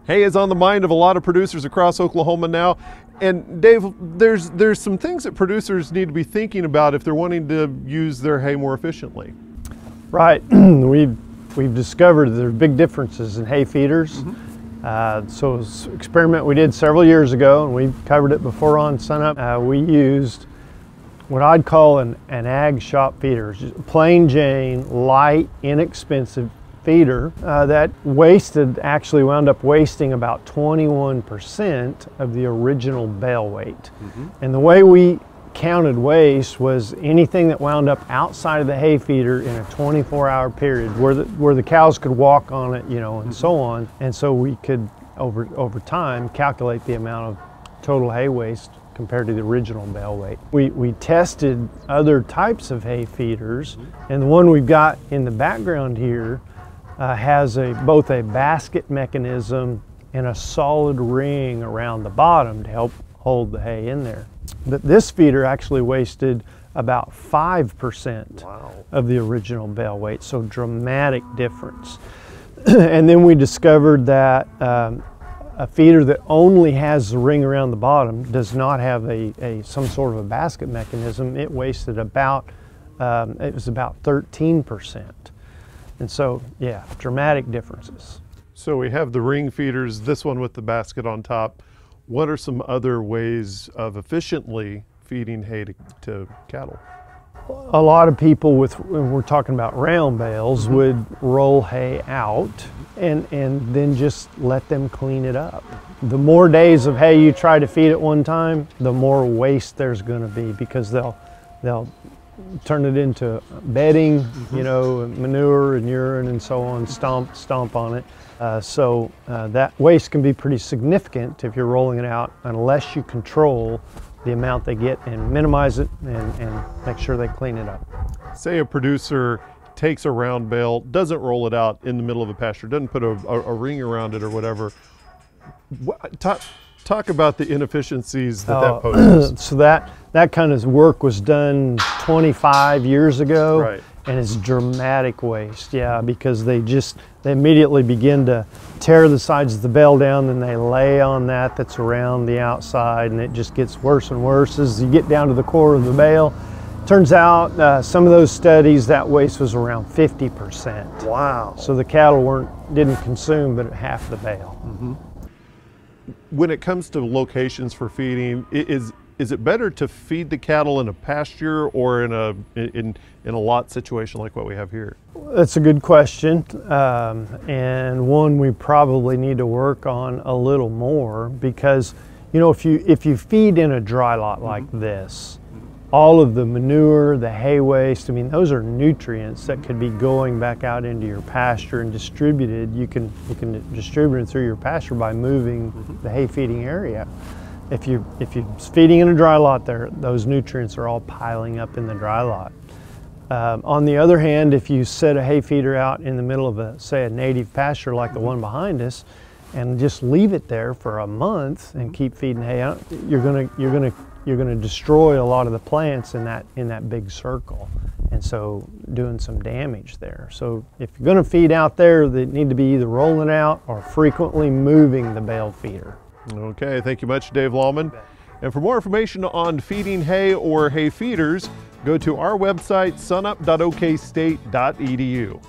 Hay is on the mind of a lot of producers across Oklahoma now. And Dave, there's some things that producers need to be thinking about if they're wanting to use their hay more efficiently. Right. We've discovered there are big differences in hay feeders. So it was an experiment we did several years ago, and we covered it before on Sunup. We used what I'd call an ag shop feeder, just plain Jane, light, inexpensive feeder that actually wound up wasting about 21% of the original bale weight. And the way we counted waste was anything that wound up outside of the hay feeder in a 24-hour period where the cows could walk on it, you know, and so on. And so we could over time calculate the amount of total hay waste compared to the original bale weight. We tested other types of hay feeders, and the one we've got in the background here has both a basket mechanism and a solid ring around the bottom to help hold the hay in there. But this feeder actually wasted about 5% of the original bale weight, so dramatic difference. And then we discovered that a feeder that only has the ring around the bottom does not have some sort of a basket mechanism. It wasted about, it was about 13%. And so, yeah, dramatic differences. So we have the ring feeders, this one with the basket on top. What are some other ways of efficiently feeding hay to cattle? A lot of people when we're talking about round bales would roll hay out and then just let them clean it up. The more days of hay you try to feed at one time, the more waste there's going to be, because they'll turn it into bedding, you know, manure and urine and so on, stomp on it. So that waste can be pretty significant if you're rolling it out, unless you control the amount they get and minimize it and make sure they clean it up. Say a producer takes a round bale, doesn't roll it out in the middle of a pasture, doesn't put a ring around it or whatever. Talk about the inefficiencies that poses. So that kind of work was done 25 years ago. Right. And it's dramatic waste, yeah, because they immediately begin to tear the sides of the bale down, then they lay on that's around the outside, and it just gets worse and worse as you get down to the core of the bale. Turns out some of those studies, that waste was around 50%. Wow. So the cattle didn't consume but half the bale. When it comes to locations for feeding, is it better to feed the cattle in a pasture or in a lot situation like what we have here? That's a good question, and one we probably need to work on a little more, because, you know, if you feed in a dry lot like this, all of the manure, the hay waste, I mean, those are nutrients that could be going back out into your pasture and distributed. You can distribute it through your pasture by moving the hay feeding area. If you're feeding in a dry lot there, those nutrients are all piling up in the dry lot. On the other hand, if you set a hay feeder out in the middle of say a native pasture like the one behind us, and just leave it there for a month and keep feeding hay out, you're gonna destroy a lot of the plants in that big circle, and so doing some damage there. So if you're gonna feed out there, they need to be either rolling out or frequently moving the bale feeder. Okay, thank you much, Dave Lalman. And for more information on feeding hay or hay feeders, go to our website, sunup.okstate.edu.